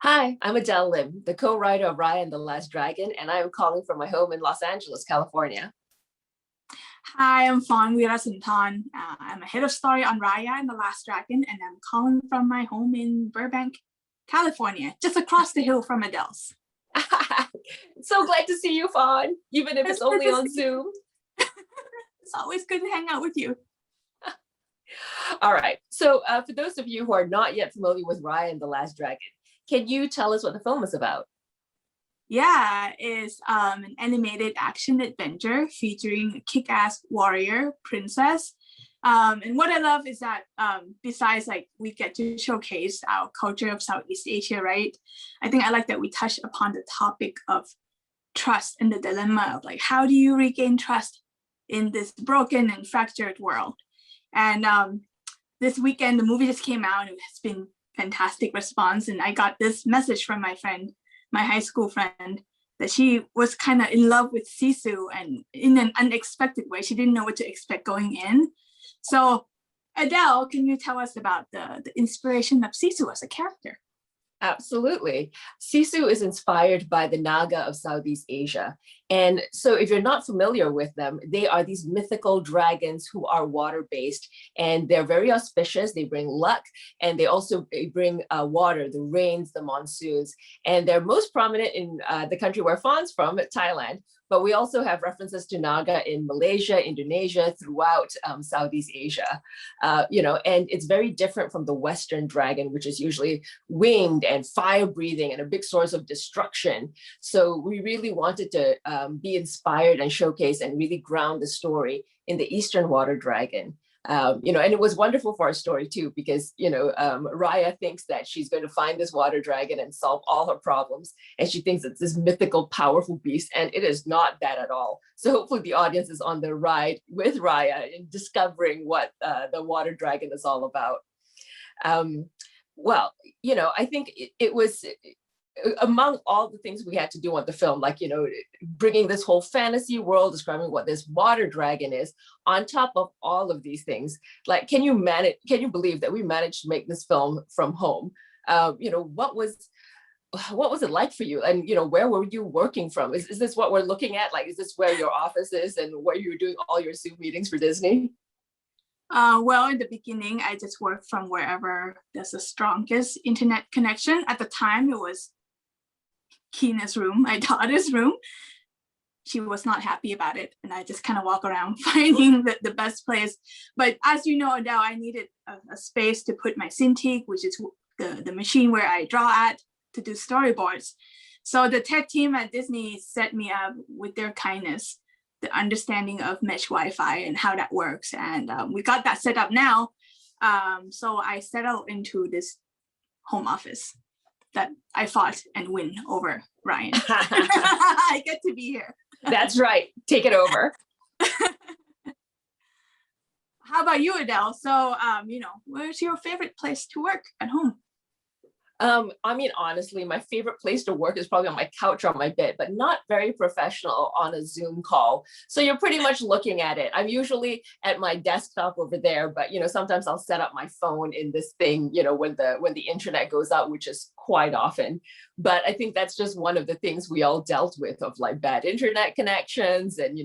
Hi, I'm Adele Lim, the co-writer of Raya and the Last Dragon, and I am calling from my home in Los Angeles, California. Hi, I'm Fawn Veerasunthorn. I'm a head of story on Raya and the Last Dragon, and I'm calling from my home in Burbank, California, just across the hill from Adele's. So glad to see you, Fawn, even if it's only on Zoom. It's always good to hang out with you. All right, so for those of you who are not yet familiar with Raya and the Last Dragon, can you tell us what the film is about? Yeah, it's an animated action adventure featuring a kick-ass warrior princess. And what I love is that besides we get to showcase our culture of Southeast Asia, right? I think I like that we touch upon the topic of trust and the dilemma of how do you regain trust in this broken and fractured world. And this weekend, the movie just came out and it has been fantastic response. And I got this message from my friend, my high school friend, that she was kind of in love with Sisu and in an unexpected way. She didn't know what to expect going in. So Adele, can you tell us about the inspiration of Sisu as a character? Absolutely. Sisu is inspired by the Naga of Southeast Asia. And so if you're not familiar with them, they are these mythical dragons who are water-based, and they're very auspicious. They bring luck, and they also bring water, the rains, the monsoons. And they're most prominent in the country where Fawn's from, Thailand. But we also have references to Naga in Malaysia, Indonesia, throughout Southeast Asia. And it's very different from the Western dragon, which is usually winged and fire-breathing and a big source of destruction. So we really wanted to be inspired and showcase and really ground the story in the Eastern water dragon. And it was wonderful for our story too, because, Raya thinks that she's going to find this water dragon and solve all her problems. And she thinks it's this mythical, powerful beast, and it is not that at all. So hopefully the audience is on the ride with Raya in discovering what the water dragon is all about. I think it was among all the things we had to do on the film, bringing this whole fantasy world, describing what this water dragon is, on top of all of these things, can you believe that we managed to make this film from home? What was it like for you? And, where were you working from? Is this what we're looking at? Is this where your office is and where you're doing all your Zoom meetings for Disney? Well, in the beginning, I just worked from wherever there's the strongest internet connection. At the time, it was Kina's room, my daughter's room. She was not happy about it, and I just kind of walk around finding the best place. But as you know, Adele, I needed a space to put my Cintiq, which is the machine where I draw at to do storyboards. So the tech team at Disney set me up with their kindness, the understanding of mesh Wi-Fi and how that works. And we got that set up now. So I settled into this home office that I fought and win over Ryan. I get to be here. That's right. Take it over. How about you, Adele? So, where's your favorite place to work at home? Honestly, my favorite place to work is probably on my couch or on my bed, but not very professional on a Zoom call. So you're pretty much looking at it. I'm usually at my desktop over there, but sometimes I'll set up my phone in this thing, when the internet goes out, which is quite often. But I think that's just one of the things we all dealt with, of bad internet connections and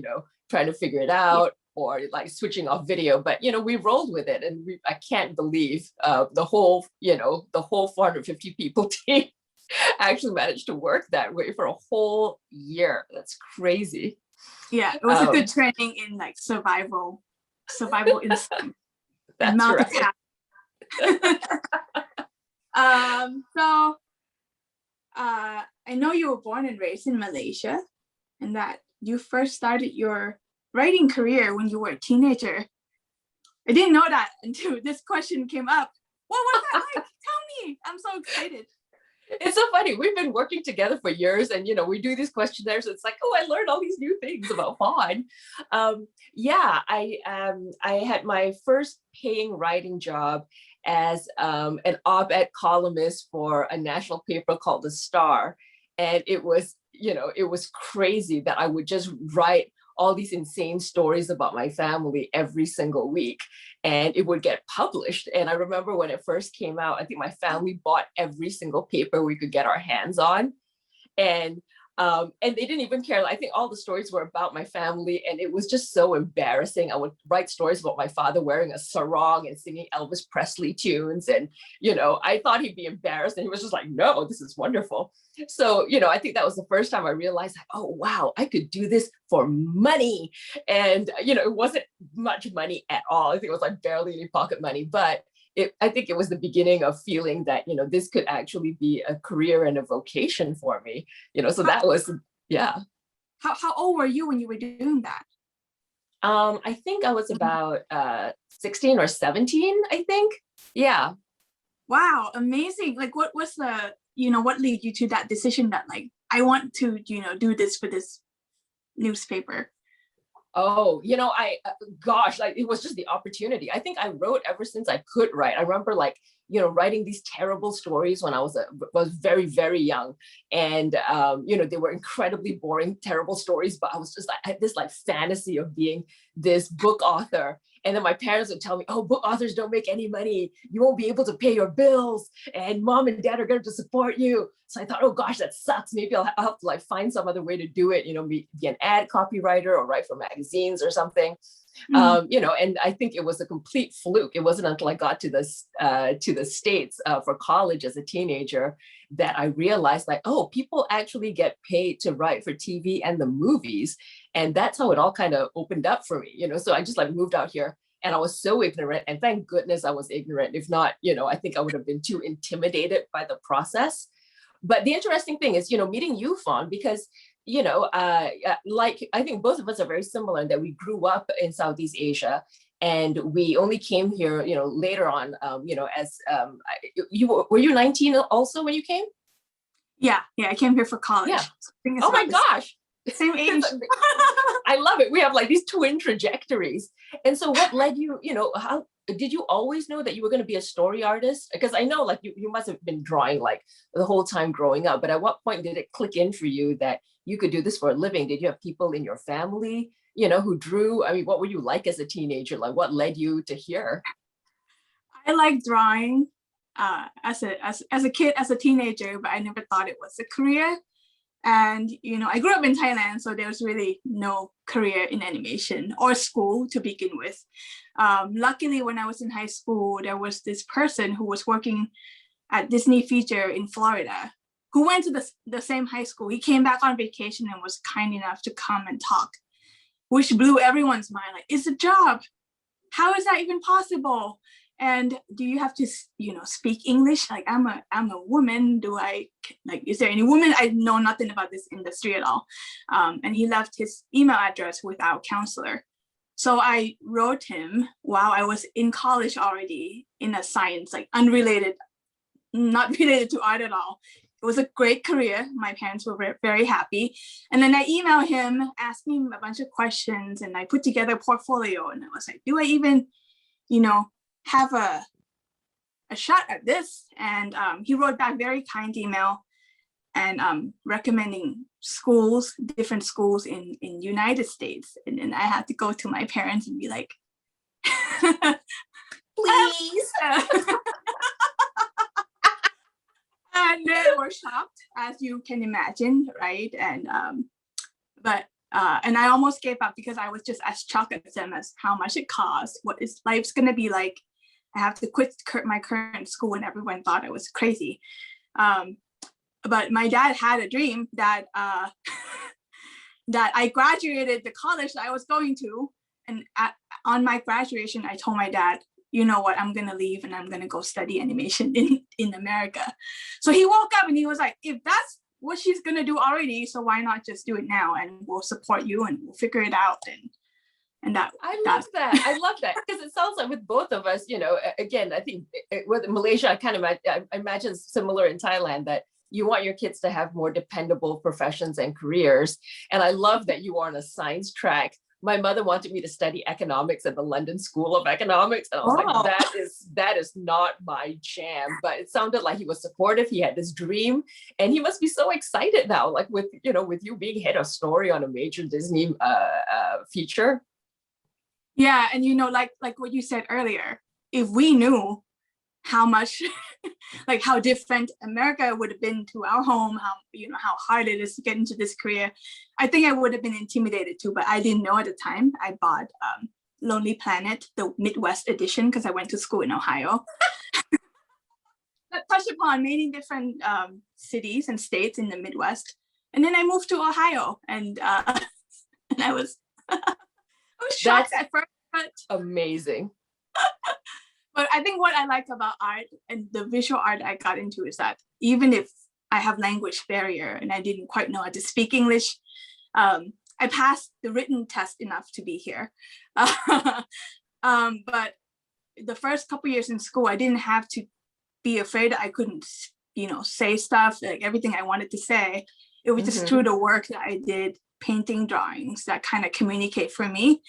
trying to figure it out. Or switching off video, but we rolled with it, and I can't believe the whole 450 people team actually managed to work that way for a whole year. That's crazy. Yeah, it was a good training in survival instinct. That's right. I know you were born and raised in Malaysia, and that you first started your writing career when you were a teenager. I didn't know that until this question came up. What was that like? Tell me. I'm so excited. It's so funny. We've been working together for years, and we do these questionnaires. It's I learned all these new things about Fawn. I had my first paying writing job as an op-ed columnist for a national paper called The Star, and it was crazy that I would just write all these insane stories about my family every single week, and it would get published. And I remember when it first came out, I think my family bought every single paper we could get our hands on. And they didn't even care. I think all the stories were about my family, and it was just so embarrassing. I would write stories about my father wearing a sarong and singing Elvis Presley tunes. And, I thought he'd be embarrassed, and he was just like, no, this is wonderful. So, I think that was the first time I realized, like, oh, wow, I could do this for money. And, it wasn't much money at all. I think it was like barely any pocket money, but I think it was the beginning of feeling that, this could actually be a career and a vocation for me, so that was, yeah. How old were you when you were doing that? I think I was about 16 or 17, I think. Yeah. Wow, amazing. Like, what was the, what led you to that decision that, like, I want to, do this for this newspaper? Oh, gosh, like it was just the opportunity. I think I wrote ever since I could write. I remember writing these terrible stories when I was very, very young. And, they were incredibly boring, terrible stories, but I was just I had this fantasy of being this book author. And then my parents would tell me, oh, book authors don't make any money. You won't be able to pay your bills, and mom and dad are going to support you. So I thought, oh gosh, that sucks. Maybe I'll have to find some other way to do it, be an ad copywriter or write for magazines or something. And I think it was a complete fluke. It wasn't until I got to the States for college as a teenager that I realized, oh, people actually get paid to write for TV and the movies. And that's how it all kind of opened up for me, So I just moved out here, and I was so ignorant, and thank goodness I was ignorant. If not, I think I would have been too intimidated by the process. But the interesting thing is, meeting you, Fawn, because I think both of us are very similar in that we grew up in Southeast Asia, and we only came here, later on, were you 19 also when you came? Yeah, I came here for college. Yeah. So oh my gosh. Same age. I love it. We have these twin trajectories. And so what led you, how did you always know that you were going to be a story artist? Because I know you must have been drawing the whole time growing up, but at what point did it click in for you that you could do this for a living? Did you have people in your family, who drew? I mean, what were you like as a teenager? What led you to here? I like drawing as a kid, as a teenager, but I never thought it was a career. And, I grew up in Thailand, so there was really no career in animation or school to begin with. Luckily, when I was in high school, there was this person who was working at Disney Feature in Florida, who went to the same high school. He came back on vacation and was kind enough to come and talk, which blew everyone's mind. It's a job. How is that even possible? And do you have to, speak English? I'm a woman. Is there any woman? I know nothing about this industry at all. And he left his email address with our counselor. So I wrote him while I was in college already in a science, unrelated, not related to art at all. It was a great career. My parents were very, very happy. And then I emailed him, asking him a bunch of questions, and I put together a portfolio. And I was like, do I even, have a shot at this? And he wrote back very kind email and recommending schools, different schools in United States. And then I had to go to my parents and be like, please. And they were shocked, as you can imagine, right? And and I almost gave up because I was just as shocked at them as how much it costs, what is life's gonna be like. I have to quit my current school, and everyone thought I was crazy. But my dad had a dream that that I graduated the college that I was going to, and on my graduation, I told my dad, you know what, I'm gonna leave and I'm gonna go study animation in America. So he woke up and he was like, if that's what she's gonna do already, so why not just do it now, and we'll support you and we'll figure it out. And that I love that because it sounds like with both of us, again, I think with Malaysia, I imagine similar in Thailand, that you want your kids to have more dependable professions and careers. And I love that you are on a science track my mother wanted me to study economics at the London School of Economics. And I was Oh. like, that is not my jam. But it sounded like he was supportive. He had this dream, and he must be so excited now, like with you being head of story on a major Disney feature. Yeah, and like what you said earlier, if we knew how much like how different America would have been to our home, how hard it is to get into this career, I think I would have been intimidated too, but I didn't know at the time. I bought Lonely Planet, the Midwest edition, because I went to school in Ohio. That touched upon many different cities and states in the Midwest. And then I moved to Ohio, and and I was shocked at first, but amazing. But I think what I like about art and the visual art I got into is that even if I have language barrier and I didn't quite know how to speak English, I passed the written test enough to be here. But the first couple years in school, I didn't have to be afraid that I couldn't, say stuff, like everything I wanted to say. It was just through the work that I did, painting, drawings, that kind of communicate for me.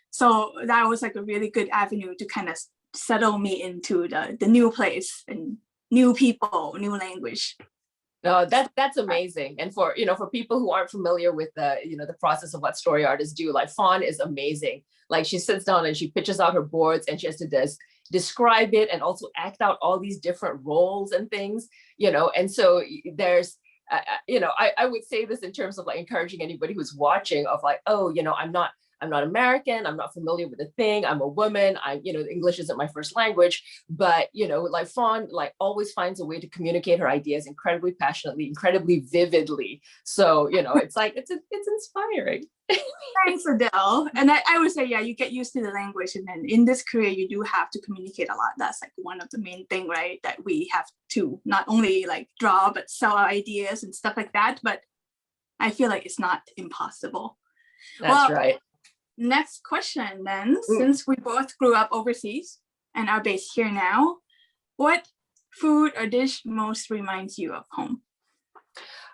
So that was like a really good avenue to kind of settle me into the new place and new people, new language. No, that's amazing. And for people who aren't familiar with the process of what story artists do, like Fawn is amazing. Like she sits down and she pitches out her boards and she has to describe it and also act out all these different roles and things, and so there's I would say this in terms of like encouraging anybody who's watching of like, oh, I'm not American, I'm not familiar with the thing, I'm a woman, English isn't my first language, but like Fawn like always finds a way to communicate her ideas incredibly passionately, incredibly vividly. So, it's like, it's inspiring. Thanks, Adele. And I would say, yeah, you get used to the language, and then in this career, you do have to communicate a lot. That's like one of the main thing, right? That we have to not only like draw, but sell our ideas and stuff like that. But I feel like it's not impossible. That's right. Next question then, since we both grew up overseas and are based here now, what food or dish most reminds you of home?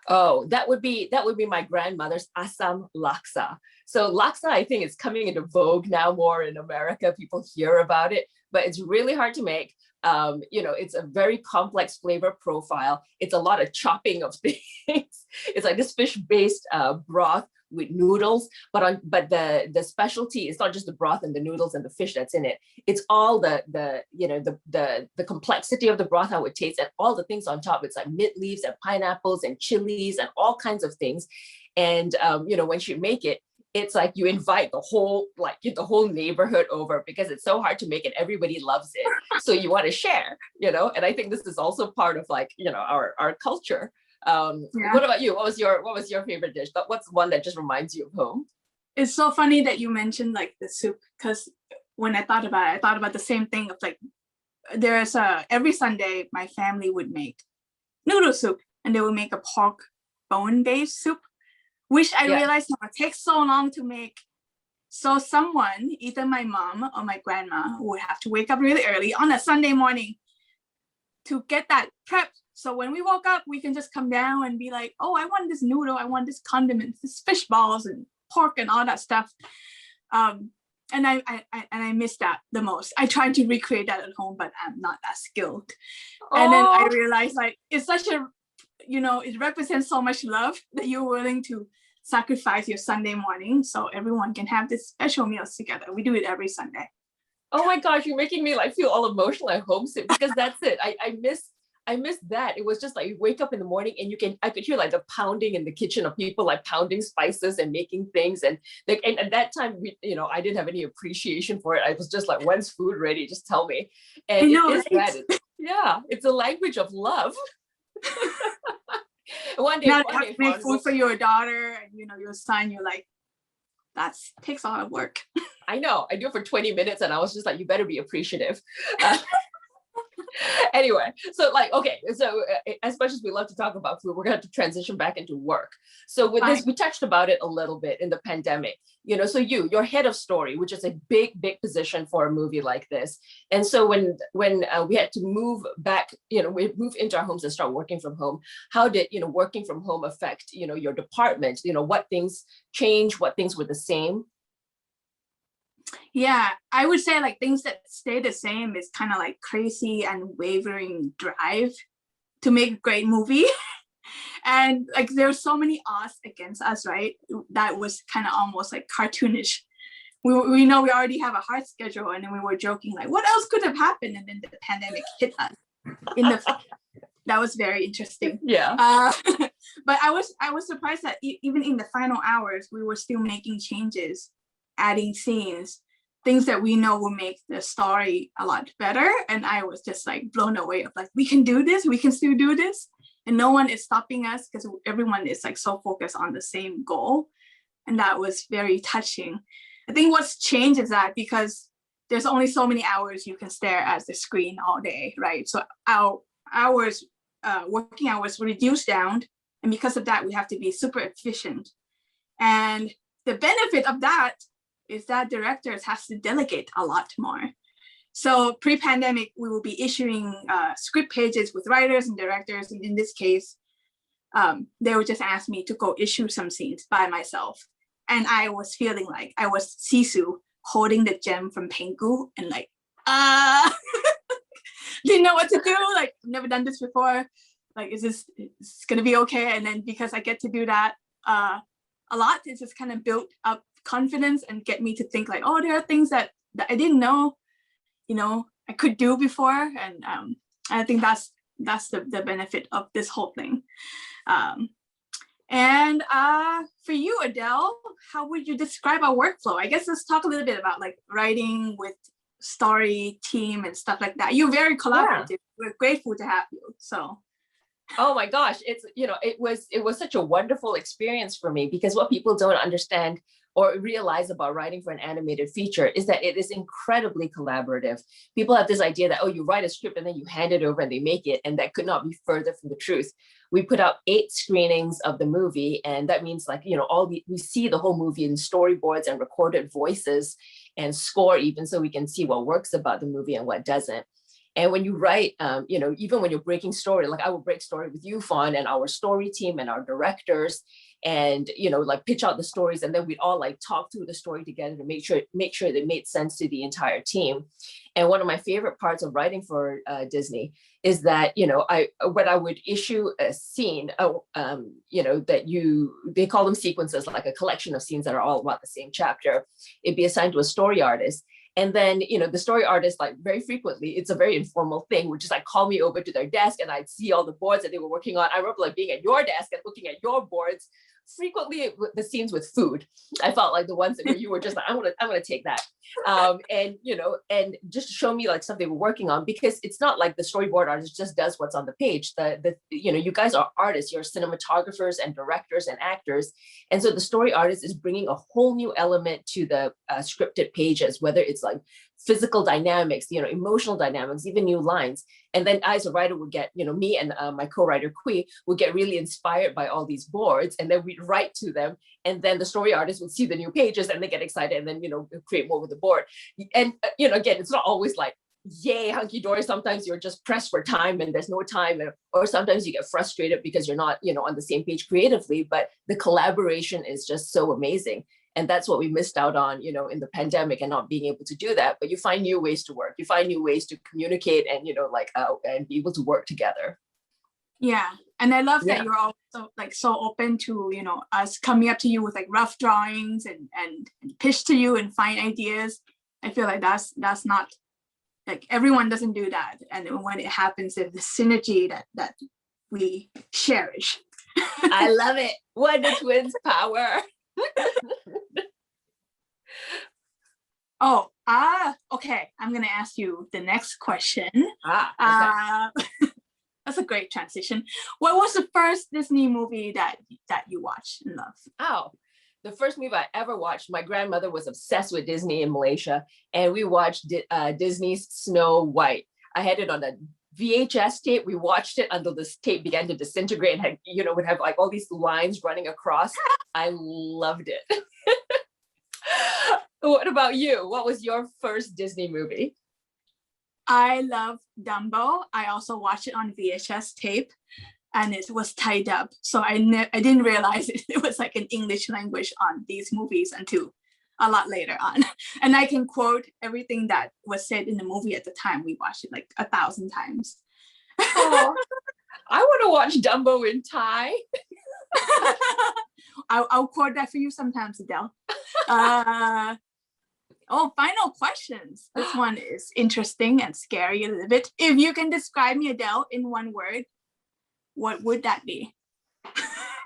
Oh, that would be my grandmother's Assam laksa. So laksa, I think, is coming into vogue now more in America. People hear about it, but it's really hard to make. It's a very complex flavor profile. It's a lot of chopping of things. It's like this fish-based broth with noodles, but the specialty is not just the broth and the noodles and the fish that's in it. It's all the complexity of the broth, how it tastes, and all the things on top. It's like mint leaves and pineapples and chilies and all kinds of things. And once you make it, it's like you invite the whole neighborhood over because it's so hard to make and everybody loves it. So you want to share, and I think this is also part of like, our culture. What about you? What was your favorite dish? What's one that just reminds you of home? It's so funny that you mentioned like the soup, because when I thought about the same thing of like, there's every Sunday my family would make noodle soup, and they would make a pork bone based soup, which I realized now it takes so long to make. So someone, either my mom or my grandma, would have to wake up really early on a Sunday morning to get that prepped. So when we woke up, we can just come down and be like, oh, I want this noodle, I want this condiment, this fish balls and pork and all that stuff. And I miss that the most. I tried to recreate that at home, but I'm not that skilled. And then I realized like, it's such a, it represents so much love that you're willing to sacrifice your Sunday morning so everyone can have this special meals together. We do it every Sunday. Oh my gosh, you're making me like feel all emotional and homesick, because that's it. I miss that. It was just like you wake up in the morning and I could hear like the pounding in the kitchen of people like pounding spices and making things. And at that time, I didn't have any appreciation for it. I was just like, when's food ready? Just tell me. And it's a language of love. One day, make food for your daughter and your son, you're like, that takes a lot of work. I know. I do it for 20 minutes and I was just like, you better be appreciative. Anyway, so like, okay, so as much as we love to talk about food, we're going to have to transition back into work. So with this, we touched about it a little bit in the pandemic, so you're head of story, which is a big position for a movie like this. And so when we had to move back, we moved into our homes and start working from home, how did, working from home affect, your department? What things changed, what things were the same? Yeah, I would say like things that stay the same is kind of like crazy and wavering drive to make a great movie. And like there's so many odds against us, right? That was kind of almost like cartoonish. We know we already have a hard schedule, and then we were joking like, what else could have happened? And then the pandemic hit us in the that was very interesting. Yeah. But I was surprised that even in the final hours, we were still making changes, adding scenes, things that we know will make the story a lot better. And I was just like blown away of like, we can do this, we can still do this. And no one is stopping us because everyone is like so focused on the same goal. And that was very touching. I think what's changed is that because there's only so many hours you can stare at the screen all day, right? So our hours, working hours reduced down. And because of that, we have to be super efficient. And the benefit of that is that directors have to delegate a lot more. So pre-pandemic, we will be issuing script pages with writers and directors. And in this case, they would just ask me to go issue some scenes by myself. And I was feeling like I was Sisu holding the gem from Pengu and like, didn't know what to do. Like, never done this before. Like, is this gonna be okay? And then because I get to do that a lot, it's just kind of built up confidence and get me to think like, oh, there are things that I didn't know, I could do before. And I think that's the benefit of this whole thing. And for you, Adele, how would you describe our workflow? I guess let's talk a little bit about like writing with story team and stuff like that. You're very collaborative. Yeah. We're grateful to have you. So. Oh my gosh, it's, it was such a wonderful experience for me, because what people don't understand or realize about writing for an animated feature is that it is incredibly collaborative. People have this idea that, oh, you write a script and then you hand it over and they make it, and that could not be further from the truth. We put out 8 screenings of the movie, and that means like, we see the whole movie in storyboards and recorded voices and score even, so we can see what works about the movie and what doesn't. And when you write, even when you're breaking story, like I will break story with you, Fawn, and our story team and our directors, and like pitch out the stories, and then we'd all like talk through the story together to make sure it made sense to the entire team. And one of my favorite parts of writing for Disney is that when I would issue a scene, they call them sequences, like a collection of scenes that are all about the same chapter. It'd be assigned to a story artist. And then, the story artist, like very frequently, it's a very informal thing, which is like call me over to their desk and I'd see all the boards that they were working on. I remember like being at your desk and looking at your boards. Frequently the scenes with food, I felt like the ones that you were just like, I'm gonna take that. And just show me like stuff they were working on, because it's not like the storyboard artist just does what's on the page. You guys are artists, you're cinematographers and directors and actors. And so the story artist is bringing a whole new element to the scripted pages, whether it's like physical dynamics, emotional dynamics, even new lines. And then I, as a writer, would get, me and my co-writer Kui would get really inspired by all these boards, and then we'd write to them. And then the story artist would see the new pages and they get excited, and then, create more with the board. And, again, it's not always like, yay, hunky dory. Sometimes you're just pressed for time and there's no time, or sometimes you get frustrated because you're not, on the same page creatively, but the collaboration is just so amazing. And that's what we missed out on, in the pandemic, and not being able to do that. But you find new ways to work. You find new ways to communicate and, and be able to work together. Yeah. And I love that you're also like so open to, us coming up to you with like rough drawings and pitch to you and find ideas. I feel like that's not like, everyone doesn't do that. And when it happens, there's the synergy that we cherish. I love it. Wonder Twins power. Okay. I'm gonna ask you the next question. Okay. That's a great transition. What was the first Disney movie that you watched and loved? Oh, the first movie I ever watched, my grandmother was obsessed with Disney in Malaysia, and we watched Disney's Snow White. I had it on a VHS tape. We watched it until this tape began to disintegrate and had, would have like all these lines running across. I loved it. What about you? What was your first Disney movie? I love Dumbo. I also watched it on VHS tape, and it was tied up. So I didn't realize it was like an English language on these movies until a lot later on. And I can quote everything that was said in the movie at the time. We watched it like 1,000 times. Oh, I want to watch Dumbo in Thai. I'll quote that for you sometimes, Adele. Final questions. This one is interesting and scary a little bit. If you can describe me, Adele, in one word, what would that be?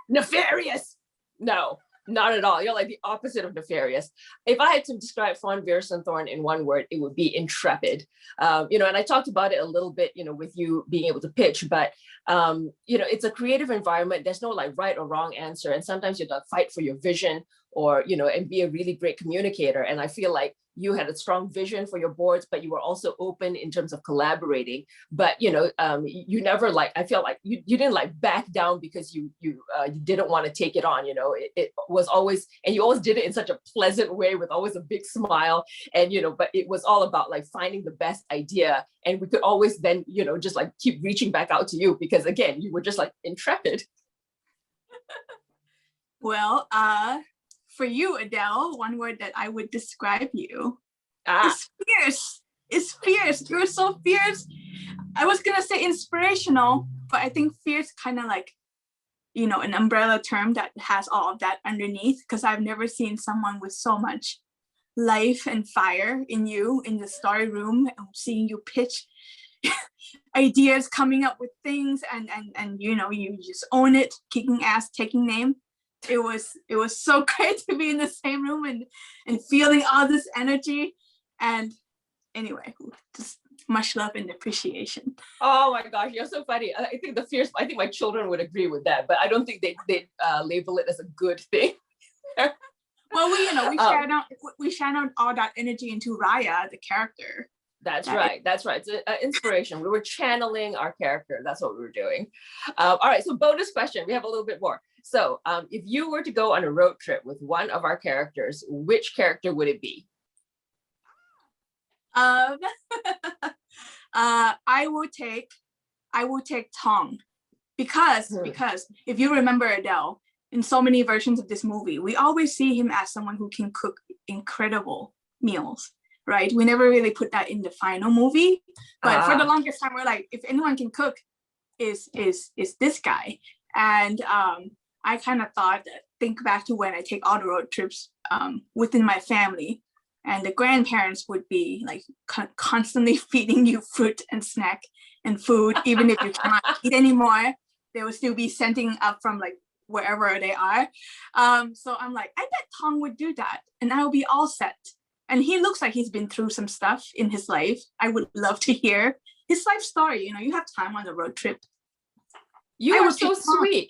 Nefarious. No, not at all. You're like the opposite of nefarious. If I had to describe Fawn Veerasunthorn in one word, it would be intrepid. And I talked about it a little bit, with you being able to pitch, but it's a creative environment. There's no like right or wrong answer. And sometimes you have to fight for your vision or, and be a really great communicator. And I feel like you had a strong vision for your boards, but you were also open in terms of collaborating. But, you never I feel like you didn't back down because you didn't want to take it on, it was always, and you always did it in such a pleasant way with always a big smile. And, but it was all about finding the best idea. And we could always then, just keep reaching back out to you because again, you were just intrepid. Well, for you, Adele, one word that I would describe you is fierce. It's fierce. You're so fierce. I was gonna say inspirational, but I think fierce kind of an umbrella term that has all of that underneath, because I've never seen someone with so much life and fire in you in the story room, and seeing you pitch ideas, coming up with things, and you just own it, kicking ass, taking name. It was so great to be in the same room and feeling all this energy. And anyway, just much love and appreciation. Oh my gosh, you're so funny. I think my children would agree with that, but I don't think they label it as a good thing. Well, we channeled all that energy into Raya, the character. That's right. It's an inspiration. We were channeling our character. That's what we were doing. All right. So bonus question. We have a little bit more. So if you were to go on a road trip with one of our characters, which character would it be? I will take Tong because if you remember Adele, in so many versions of this movie, we always see him as someone who can cook incredible meals. Right, we never really put that in the final movie, but for the longest time we're like, if anyone can cook, is this guy. And I kind of think back to when I take all the road trips within my family, and the grandparents would be constantly feeding you fruit and snack and food, even if you cannot eat anymore. They will still be sending up from wherever they are. So I'm like, I bet Tong would do that, and I will be all set. And he looks like he's been through some stuff in his life. I would love to hear his life story. You have time on the road trip. You are so sweet.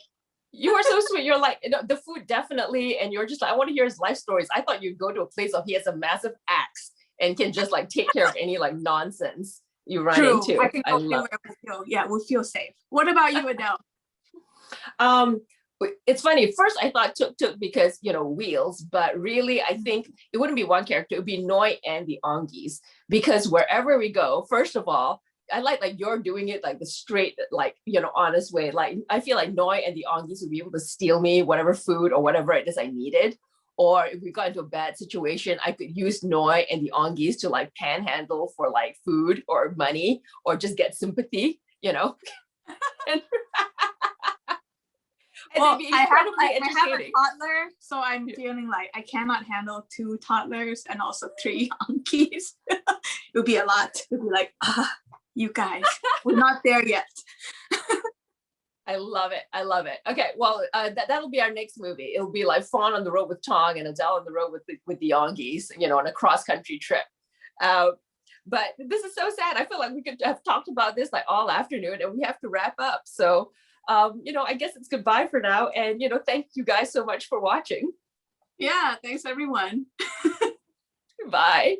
You are so sweet. You're like, the food definitely. And you're just I want to hear his life stories. I thought you'd go to a place where he has a massive axe and can just take care of any nonsense you run into. I think we'll feel safe. What about you, Adele? It's funny. First, I thought Tuk because wheels, but really, I think it wouldn't be one character. It would be Noi and the Ongis, because wherever we go, first of all, I like you're doing it the straight, honest way. I feel like Noi and the Ongis would be able to steal me whatever food or whatever it is I needed. Or if we got into a bad situation, I could use Noi and the Ongis to panhandle for food or money or just get sympathy, and well, I have a toddler, so I'm feeling I cannot handle 2 toddlers and also 3 Ankies. It would be a lot. It would be you guys, we're not there yet. I love it. Okay, well, that'll be our next movie. It'll be Fawn on the road with Tong and Adele on the road with the Ongis, on a cross-country trip. But this is so sad. I feel like we could have talked about this all afternoon, and we have to wrap up. So I guess it's goodbye for now. And, thank you guys so much for watching. Yeah, thanks everyone. Bye.